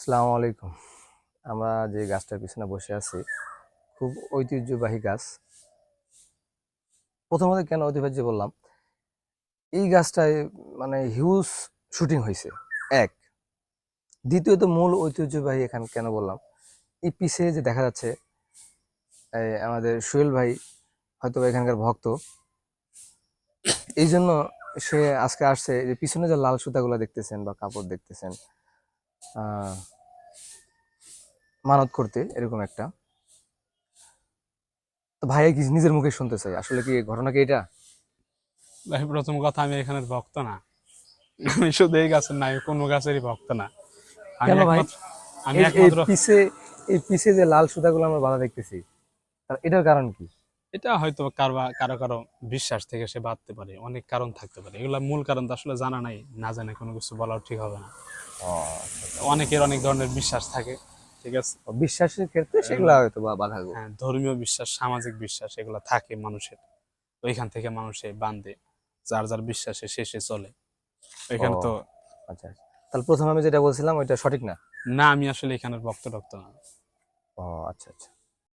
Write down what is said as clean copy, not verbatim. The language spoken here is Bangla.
আসসালামু আলাইকুম। আমরা যে গাছটার পিছনে বসে আছি খুব ঐতিহ্যবাহী গাছ। প্রথমত কেন ঐতিহ্য বললাম, এই গাছটায় মানে হিউজ শুটিং হয়েছে এক। দ্বিতীয়ত মূল ঐতিহ্যবাহী এখানে কেন বললাম, এই পিছে যে দেখা যাচ্ছে আমাদের সোহেল ভাই হয়তো বা এখানকার ভক্ত, এই জন্য সে আজকে আসছে। এই যে পিছনে যে লাল সুতাগুলো দেখতেছেন বা কাপড় দেখতেছেন, আহ মানত করতে এরকম একটা। তো ভাইয়া কি নিজের মুখে শুনতে চাই, আসলে কি ঘটনা কি এটা? ভাই প্রথম কথা আমি এখানের ভক্ত না। আমি শুধু এই গাছের না, আমি কোনো গাছেরই ভক্ত না। আমি কেন ভাই? একমাত্র আমি এই এই একমাত্র পিছে এই পিছে যে লাল সুতাগুলো আমরা বাঁধা দেখতেছি, এটার কারণ কি? এটা হয়তো কারো কারো কারো বিশ্বাস থেকে সে বাঁধতে পারে, অনেক কারণ থাকতে পারে। এগুলা মূল কারণ তো আসলে জানা নাই, না জানে কোনো কিছু বলাও ঠিক হবে না। ও আচ্ছা আচ্ছা। অনেকের অনেক ধরনের বিশ্বাস থাকে, ঠিক আছে। ও, বিশ্বাসের ক্ষেত্রে সেগুলো এগুলা হয়তো বা বাধা গো। হ্যাঁ, ধর্মীয় বিশ্বাস, সামাজিক বিশ্বাস এগুলা থাকে মানুষের। ওইখান থেকে মানুষে বান্ধে, যার যার বিশ্বাসে শেষে চলে ও এখানে তো। আচ্ছা আচ্ছা। তাহলে প্রথমে আমি যেটা বলছিলাম ওইটা সঠিক না? না, আমি আসলে এখানের ভক্ত টক্ত না। ও আচ্ছা আচ্ছা।